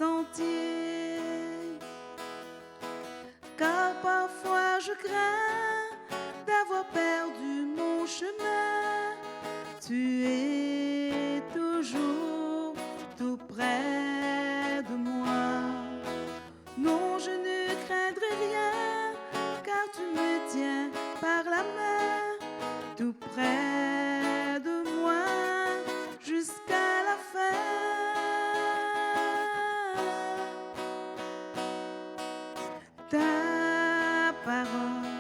sentier. Car parfois je crains d'avoir perdu mon chemin. Tu es toujours tout près de moi. Non, je ne craindrai rien, car tu me tiens par la main, tout près de moi, jusqu'à la fin. Ta parole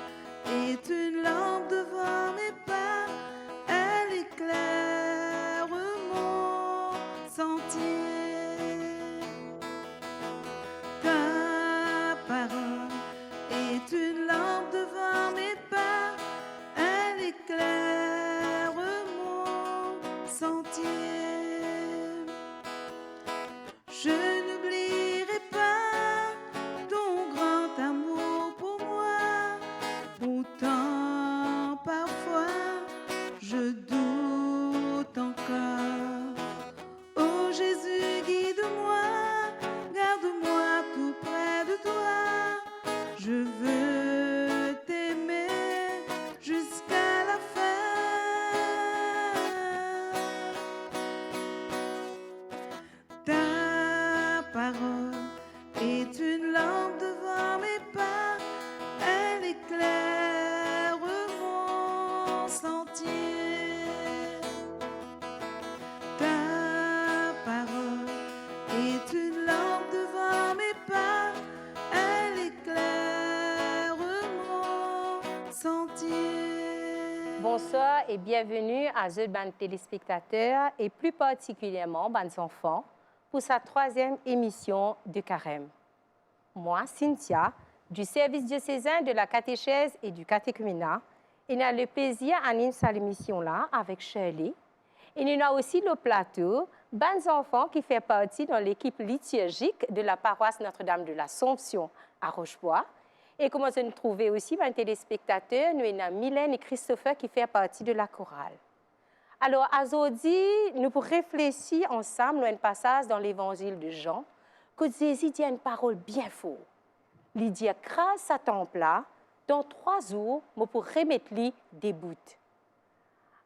est une lampe devant mes pas, elle éclaire mon sentier. Ta parole est une lampe devant mes pas, elle éclaire mon sentier. Je n'oublierai pas ton grand amour pour moi. Pourtant, parfois, je doute encore. Oh Jésus, guide-moi, garde-moi tout près de toi. Je veux t'aimer jusqu'à la fin. Ta parole est une lampe devant mes pas, elle éclaire mon sentier. Ta parole est une lampe devant mes pas, elle éclaire mon sentier. Bonsoir et bienvenue à eux, ban téléspectateurs et plus particulièrement ban enfants pour sa 3e émission de Carême. Moi, Cynthia, du service diocésain de la catéchèse et du catéchuménat, et nous avons le plaisir d'animer cette émission-là avec Shirley. Et nous avons aussi le plateau, ban enfants qui fait partie de l'équipe liturgique de la paroisse Notre-Dame de l'Assomption à Rochebois. Et comment se nous trouver aussi, ban téléspectateurs, nous avons Mylène et Christopher qui font partie de la chorale. Alors, aujourd'hui, nous pour réfléchir ensemble à un passage dans l'évangile de Jean, que Jésus dit une parole bien forte. Il dit, grâce à ton plat, dans 3 jours, je pour remettre lui des bouts.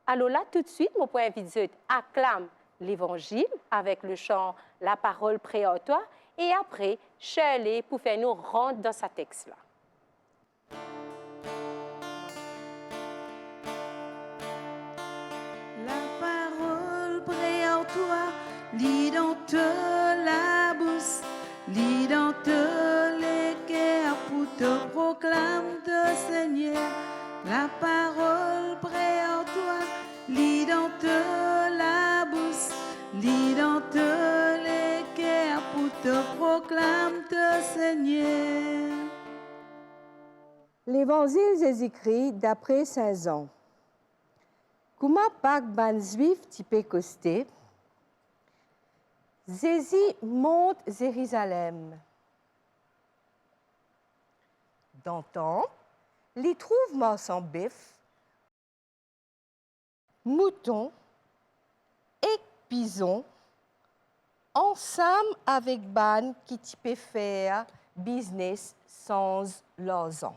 Alors là, tout de suite, je pour inviter acclame l'évangile avec le chant La parole près à toi, et après, Shirley pour faire nous rentrer dans sa texte-là. Toi, lis dans te la bouche, lis dans te les cœurs pour te proclamer te Seigneur. La parole près en toi, lis dans te la bouche, lis dans te les cœurs pour te proclamer te Seigneur. L'évangile Jésus-Christ d'après Saint Jean. Comment Pâques ban juif typé costé, Jésus monte Jérusalem. Dans le temple, il trouve morceau bœuf, mouton et pison, ensemble avec ban qui peut faire business sans l'argent.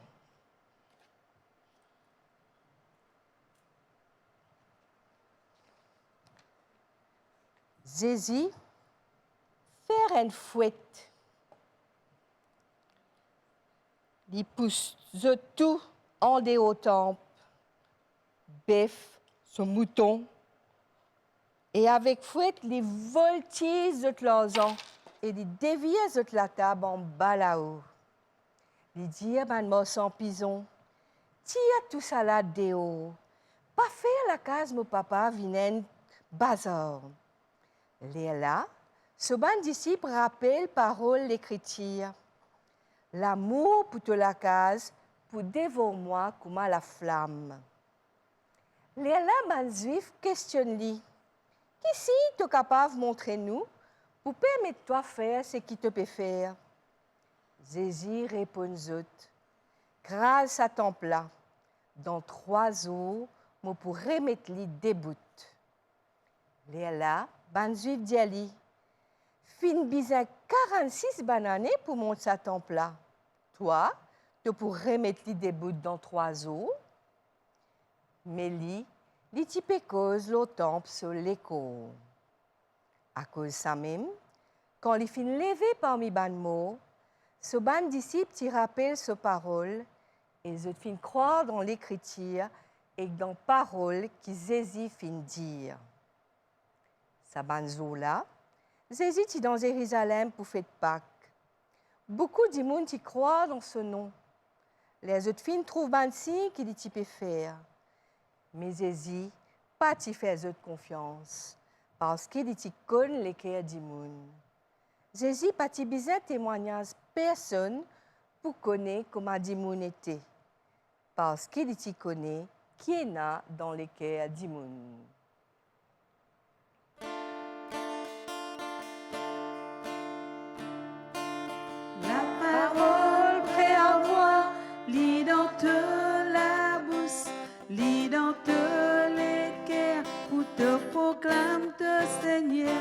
Jésus faire une fouette. Il pousse tout en des au temple, bœuf, son mouton, et avec fouette, il voltige de l'argent et il dévie de la table en bas là-haut. Il dit à ben morceau pison, tire tout ça là dehors, pas faire la case mon papa vinen bazar. Là, ce ban disciple rappelle parole l'écriture. L'amour pour te la case, pour dévorer moi comme la flamme. Là, ban juif questionne-lui. Qui si tu es capable de montrer nous pour permettre toi faire ce qu'il te peut faire? Jésus répond grâce à ton plat, dans 3 jours, je pourrai remettre lui des bouts. Là, ban juif dit à lui, fin bizarre 46 bananes pour monter sa temple là. Toi, tu pourrais mettre des bouts dans 3 eaux. Mais li type cause le temple sur l'écho. À cause de ça même, quand les fin levé parmi ban mots, ce ban disciple t'y rappelle ce parole et ils fin croire dans l'écriture et dans parole qui Jésus fin dire. Sa ban là, Jésus est dans Jérusalem pour fête Pâques. Beaucoup de monde y croient dans ce nom. Les autres filles trouvent ban signe qu'il y peut faire. Mais Jésus pas t'y fait autre confiance parce qu'il y connaît les cœurs du monde. Jésus pas t'y besoin témoignage personne pour connaître comment du monde était parce qu'il y connaît qui est là dans les cœurs du monde. La parole prêt à voir, lit dans te la bouche, lit dans te les cœurs, pour te proclamer te Seigneur.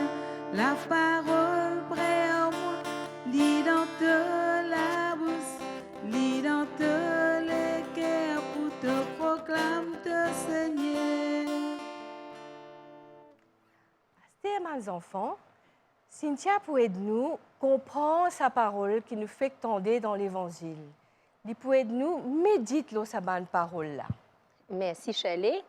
La parole prêt à voir, lit dans te la bouche, lit dans te les cœurs, pour te proclamer te Seigneur. C'était mes enfants. Cynthia pour aider-nous comprendre sa parole qui nous fait tendre dans l'Évangile. Il peut aider-nous méditer sa bonne parole là. Merci, Shelley.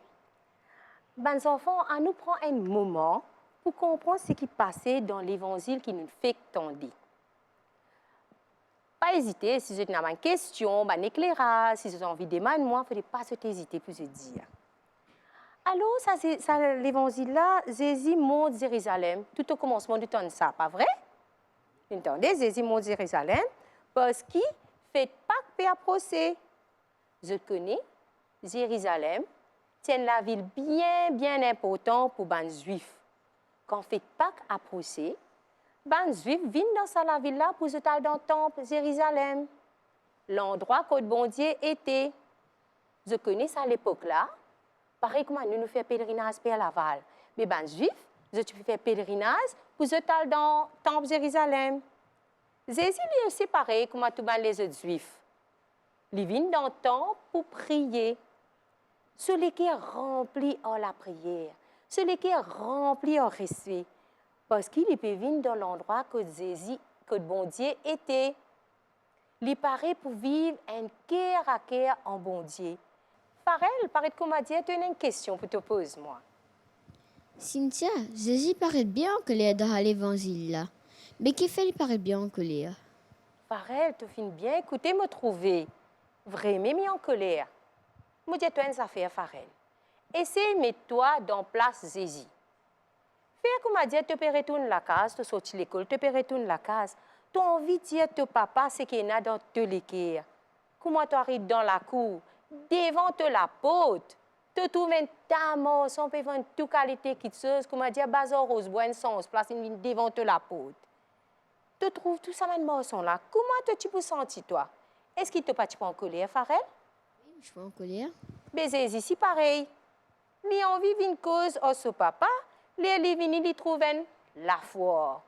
Ben, enfants, à nous prendre un moment pour comprendre ce qui passait dans l'Évangile qui nous fait tendre. Pas hésiter, si vous avez une question, un éclairage, si vous avez envie de demander, moi, il ne faut pas hésiter pour se dire. Alors, ça, l'évangile-là, Jésus monte Jérusalem, tout au commencement du temps de ça, pas vrai? Vous entendez, Jésus monte Jérusalem parce qu'il fait Pâques et approcher. Je connais Jérusalem, c'est la ville bien importante pour les Juifs. Quand fait Pâques approcher, les Juifs viennent dans la ville-là pour se aller dans le temple Jérusalem, l'endroit où le bon Dieu était. Je connais ça à l'époque-là. Pareil comme nous faisons pèlerinage à Laval. Mais les Juifs, ils font pèlerinage pour se aller dans le temple Jérusalem. Jésus est aussi pareil comme tous les autres Juifs. Ils viennent dans le temple pour prier. Celui qui est rempli en la prière, celui qui est rempli en respect, parce qu'il peut venir dans l'endroit que Jésus, que le bon Dieu était. Il paraît pour vivre un cœur à cœur en bon Dieu. Farel, paraît comme a dit, tu as une question pour te poser, moi. Cynthia, Jésus paraît bien en colère dans l'évangile là. Mais qui fait il paraît bien en colère? Farel, tu finis bien écouter me trouver. Vraiment mis en colère. Moi, dis-toi une affaire, Farel. Essaye de mettre toi dans place Jésus. Fais comme a dit, tu peux retourner la case, tu sortis de l'école, tu peux retourner la case. Tu as envie de dire à papa ce qu'il y a dans te l'équerre. Comment tu arrives dans la cour? Devant te la porte, tu trouves un tamon, on peut voir toute qualité qui te comme a dit, bazar rose, bois sens, place devant te la porte. Tu trouves tout ça, maintenant, là. Comment tu peux sentir, toi? Est-ce qu'il te pas en colère, Farel? Oui, je suis en colère. Mais c'est ici pareil. Il a envie d'une cause à ce papa, il trouve la foi.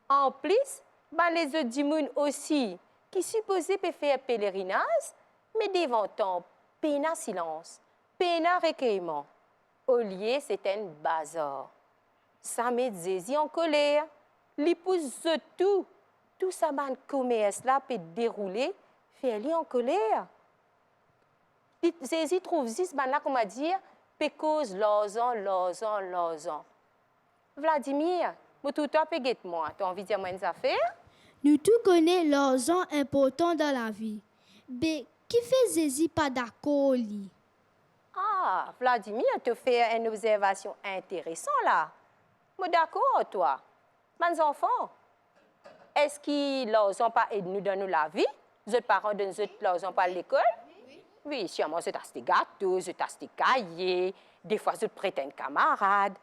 En plus, les autres dimoun aussi, qui supposés faire pèlerinage, mais devant temps, peine à silence, peine à recueillement. Au lieu, c'est un bazar. Ça met Jésus en colère. L'épouse de tout ça, ban commerce là peut dérouler, fait-lui en colère. Jésus trouve this ban là, comment dire, peut cause l'ozan. Vladimir, tout toi peut guette moi. Tu as envie de dire moi une affaire? Nous tous connaissons leurs ans importants dans la vie. Mais qui fait Jésus pas d'accord lui? Ah, Vladimir, tu fais une observation intéressante là. Moi d'accord, toi. Mes enfants, est-ce qu'ils n'ont pas aidé nous dans la vie? Les autres parents de nous n'ont pas à l'école? Oui, sûrement, c'est acheté gâteau, c'est acheté cahier, des fois, c'est prêté un camarade.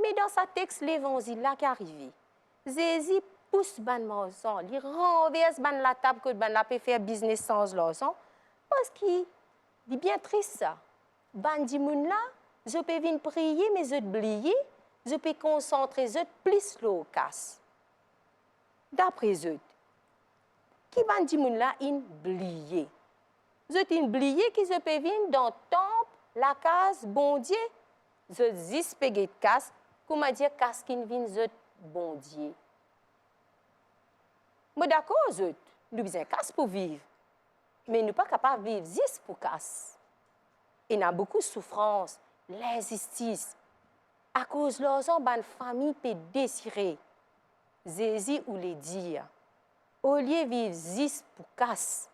Mais dans ce texte, l'évangile là qui est arrivé, Jésus pousse ban maison, il renverse ban la table que ban la peut faire business sans l'argent, parce qu'il est bien triste ça. Ban di moun là, je peux venir prier, mais je oublier, je peux concentrer, je plus l'eau casse. D'après eux, qui va dire là in blié? Zot in blié qui se peut venir dans le temple, la case, bon Dieu. Zot zis peget casse, comment dire casse qui vient zot bon Dieu. Mais d'accord, zot, nous besoin casse pour vivre. Mais nous pas capable de vivre zis pour casse. Il y a beaucoup de souffrance, l'injustice. À cause de l'argent, la famille peut désirer. Zézi ou les dire. Au lieu de vivre zis pour casse,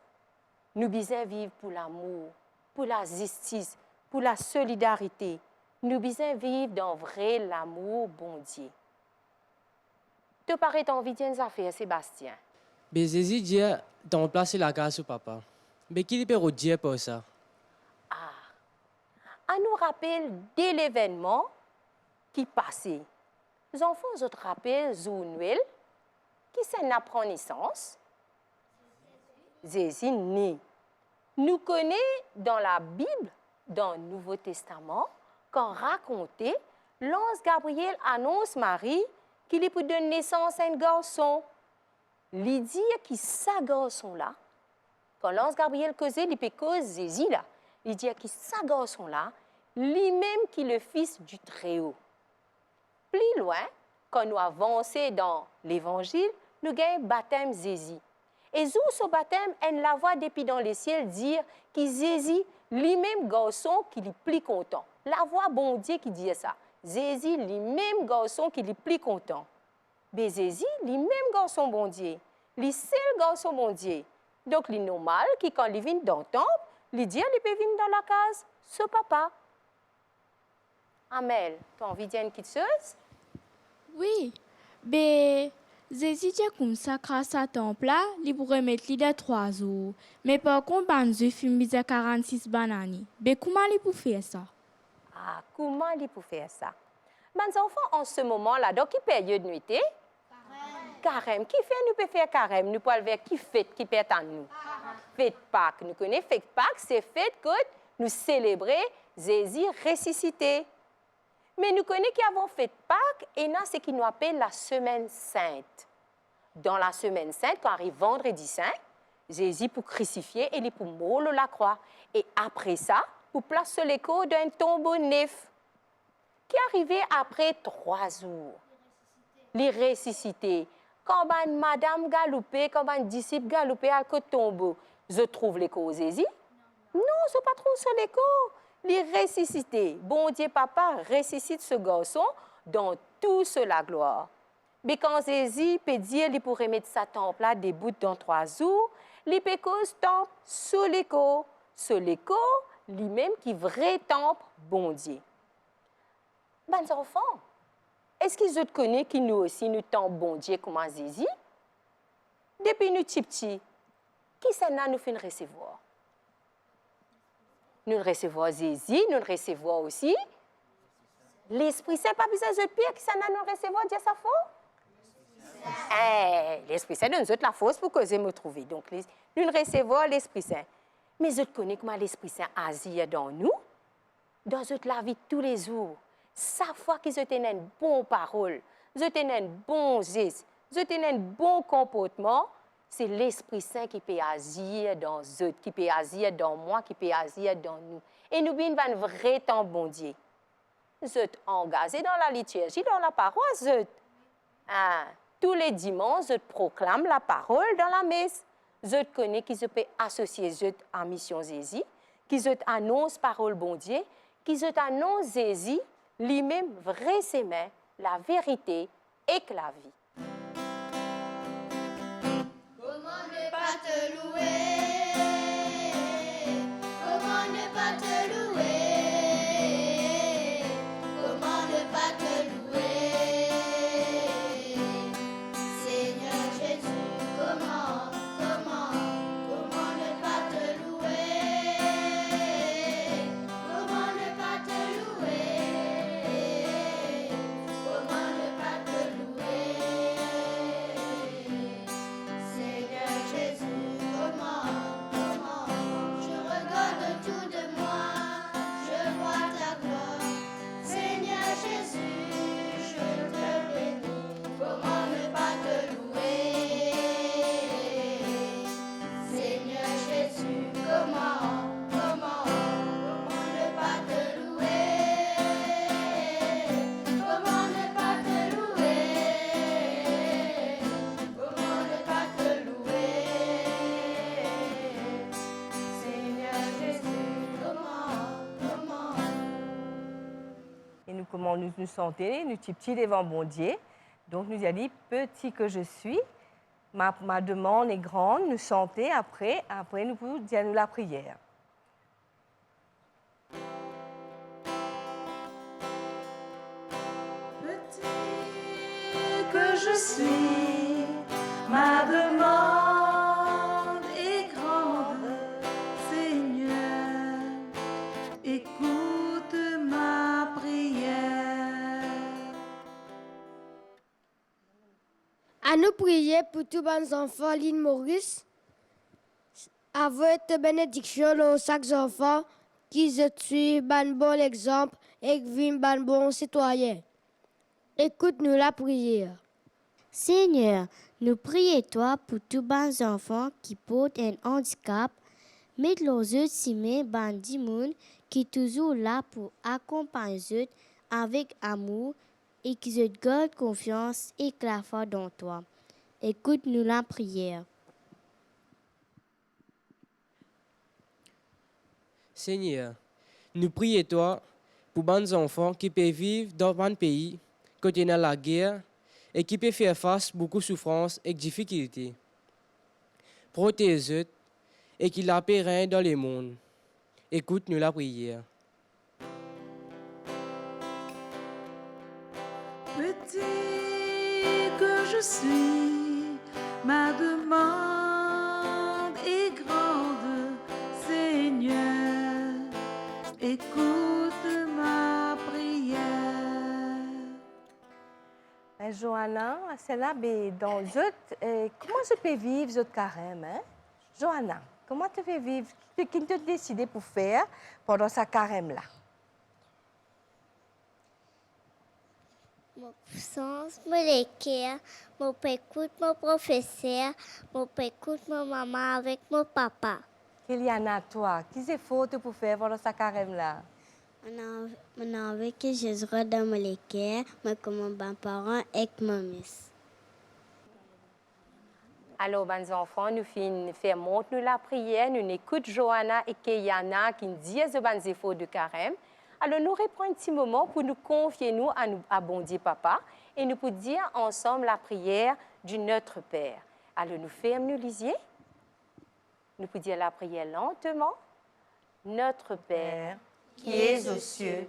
nous besoin vivre pour l'amour, pour la justice, pour la solidarité. Nous besoin vivre dans vrai l'amour, bon Dieu. Te paraît envie d'une affaire, Sébastien? Mais Jésus dit d'en placer la grâce au papa. Mais qui peut dire pour ça? À nous rappelle de l'événement qui passait. Les enfants nous rappellent Noël, qui c'est une naissance. Jésus né. Nous connaissons dans la Bible, dans le Nouveau Testament, quand racontait, l'ange Gabriel annonce Marie qu'il est pour donner naissance à un garçon. Il dit que ce garçon-là, quand l'ange Gabriel causait, il peut causer Jésus là. Il dit que ce garçon-là, lui-même qui est le fils du Très-Haut. Plus loin, quand nous avançons dans l'Évangile, nous avons le baptême Jésus. Et sous ce baptême, on la voit depuis dans les ciels dire que Jésus, lui-même garçon, qui est plus content. La voix bon Dieu qui dit ça. Jésus, lui-même garçon, qui est plus content. Mais Jésus, lui-même garçon bon Dieu. Le seul garçon bon Dieu. Donc, il est normal que quand il vient dans le temple, il dit qu'il peut venir dans la case, ce papa. Amel, tu as envie de dire une petite chose? Oui, mais Jésus dit comme ça, grâce à temple là, il pourrait mettre l'idée de 3 jours. Mais par contre, Banzu fume 46 bananes. Mais comment il peut faire ça? Ah, comment il peut faire ça? Mes enfants, en ce moment-là, dans quelle période de nuit? Carême. Qui fait nous peut faire carême? Nous pouvons faire qui fête, qui pète en nous? Fête Pâques. Nous connaissons fête Pâques, c'est fête que nous célébrons Jésus ressuscité. Mais nous connaissons qu'avant fête Pâques, et là, c'est ce qu'on appelle la semaine sainte. Dans la semaine sainte, quand arrive vendredi saint, Jésus pour crucifier et pour mourir la croix. Et après ça, pour placer l'écho d'un tombeau neuf, qui arrivait après 3 jours. Les ressuscités. Quand madame galopait, quand un disciple galopait à le tombeau, je trouve l'écho Jésus? Non, je ne pas trop sur l'écho. Les ressuscités. Bon Dieu, papa, ressuscite ce garçon dans toute la gloire. Mais quand Jésus peut dire qu'il pourrait mettre sa temple là debout dans 3 jours, il peut cause temple sur l'écho. Sur l'écho, lui-même qui est vrai temple, bon Dieu. Ben enfants, est-ce qu'ils ont connu que nous aussi nous temple bon Dieu comme Jésus? Depuis nous petits, qui c'est là nous fait recevoir? Nous recevons Jésus, nous recevons aussi l'Esprit Saint. Pas besoin de pire qui c'est là nous recevons, Dieu ça faut? L'Esprit Saint nous la force pour que je me trouve. Donc nous recevons l'Esprit Saint. Mais je connais comment l'Esprit Saint agit dans nous, dans notre la vie tous les jours. Chaque fois qu'ils ont une bonne parole, ils ont un bon geste, ils ont un bon comportement, c'est l'Esprit Saint qui peut agir dans eux, qui peut agir dans moi, qui peut agir dans nous. Et nous avons un vrai temps, bon Dieu. Vous êtes engagés dans la liturgie, dans la parole. Tous les dimanches, je proclame la parole dans la messe. Je connais qu'ils peuvent associer à Mission Jésus, qu'ils annoncent parole bon Dieu, qu'ils annoncent Jésus, lui-même vrai sémin, la vérité et la vie. Comment ne pas te louer? Comment ne pas te louer? Comment ne pas te louer? Seigneur Jésus, comment ne pas te louer? Comment ne pas te louer? Comment ne pas te louer? comment nous nous sentons, nous sommes petits devant bon Dieu. Donc, nous avons dit, petit que je suis, ma demande est grande, nous sentons, après nous pouvons dire la prière. Petit que je suis, ma demande est grande, Seigneur, écoute ma prière. À nous prier pour tous les enfants l'île Maurice, avec bénédiction aux chaque enfant qui se suivent un bon exemple et qui vivent un bon citoyen. Écoute-nous la prière. Seigneur, nous prions toi pour tous les enfants qui portent un handicap, mais les autres simen bandi moun qui sont toujours là pour accompagner eux avec amour et qui se gardent confiance et la foi dans toi. Écoute-nous la prière. Seigneur, nous prions toi pour les enfants qui peuvent vivre dans un pays côté dans la guerre et qui peuvent faire face à beaucoup de souffrances et de difficultés. Protège-eux et qu'il la paix règne dans le monde. Écoute-nous la prière. Petit que je suis, ma demande est grande, Seigneur, écoute ma prière. Johanna, c'est là, dans comment je peux vivre ce carême, hein? Johanna, comment tu peux vivre, qui t'a décidé pour faire pendant ce carême-là? Mon sens, mon équerre, mon père écoute mon professeur, mon père écoute mon maman avec mon papa. Kyliana, toi, qu'est-ce qu'il faut pour faire pendant ce carême-là? On a envie que je sois dans mon équerre, mais comme mon parent et mon miss. Alors, les enfants, nous faisons monter la prière, nous écoutons Johanna et Kyliana qui nous disent les efforts de carême. Alors, nous reprenons un petit moment pour nous confier à bon Dieu Papa et nous pour dire ensemble la prière du Notre Père. Alors, nous fermons nos lisiers. Nous pour dire la prière lentement. Notre Père, qui es aux cieux,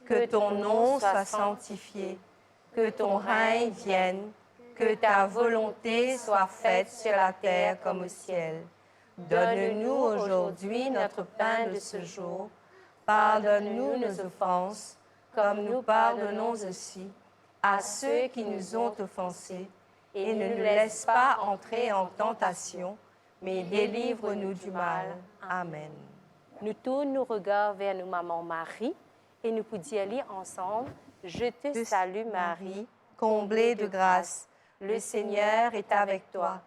que ton nom soit sanctifié, que ton règne vienne, que ta volonté soit faite sur la terre comme au ciel. Donne-nous aujourd'hui notre pain de ce jour. Pardonne-nous nos offenses, comme nous pardonnons aussi à ceux qui nous ont offensés. Et ne nous laisse pas entrer en tentation, mais délivre-nous du mal. Amen. Nous tournons nos regards vers nous, Maman Marie, et nous pouvons dire ensemble, « Je te salue Marie, comblée de grâce. Le Seigneur est avec toi.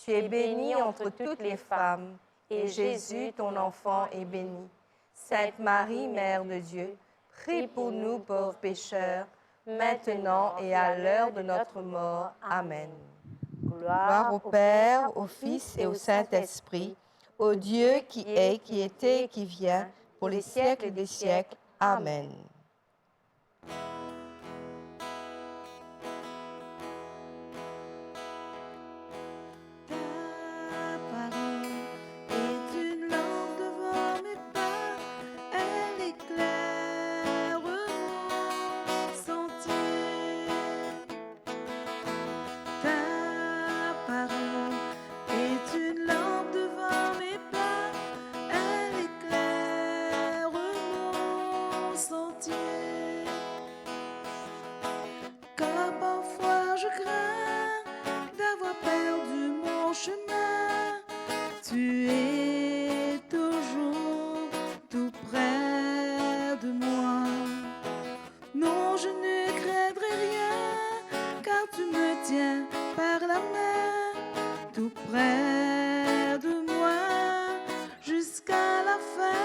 Tu es bénie entre toutes les femmes, et Jésus, ton enfant, est béni. Sainte Marie, Mère de Dieu, prie pour nous pauvres pécheurs, maintenant et à l'heure de notre mort. Amen. » Gloire au Père, au Fils et au Saint-Esprit, au Dieu qui est, qui était et qui vient, pour les siècles des siècles. Amen. Ta parole est une lampe devant mes pas, elle éclaire mon sentier. Ta parole est une lampe devant mes pas, elle éclaire mon sentier. Car parfois je crains d'avoir perdu mon chemin, tu es toujours tout près de moi. Non, je ne craindrai rien, car tu me tiens par la main, tout près de moi, jusqu'à la fin.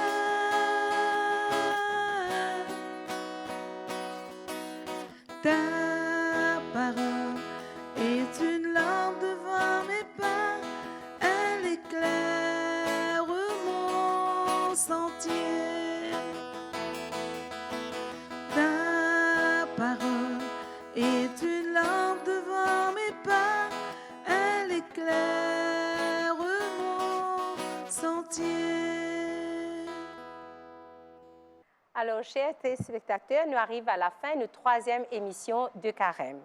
Ta parole est une lampe devant mes pas, elle éclaire mon sentier. Ta entier. Alors, chers téléspectateurs, nous arrivons à la fin de notre 3e émission de Carême.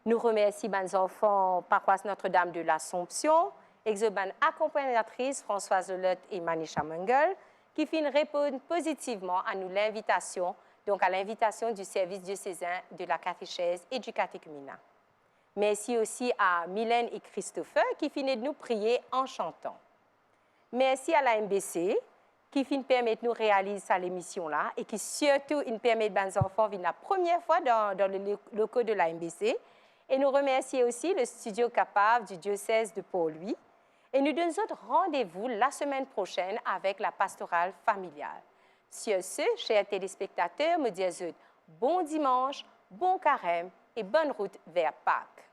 Nous remercions les enfants paroisse Notre-Dame de l'Assomption, et les accompagnatrices Françoise Lelotte et Manisha Mengel, qui finissent répondre positivement à nous l'invitation, donc à l'invitation du service diocésain de la catéchèse et du catéchuménat. Merci aussi à Mylène et Christopher qui finissent de nous prier en chantant. Merci à la MBC qui finit permettre de nous réaliser cette émission-là et qui surtout nous permet aux enfants de venir la première fois dans le locaux de la MBC. Et nous remercions aussi le studio capable du diocèse de Port-Louis. Et nous donnons rendez-vous la semaine prochaine avec la pastorale familiale. Sur ce, chers téléspectateurs, me disons bon dimanche, bon carême et bonne route vers Pâques.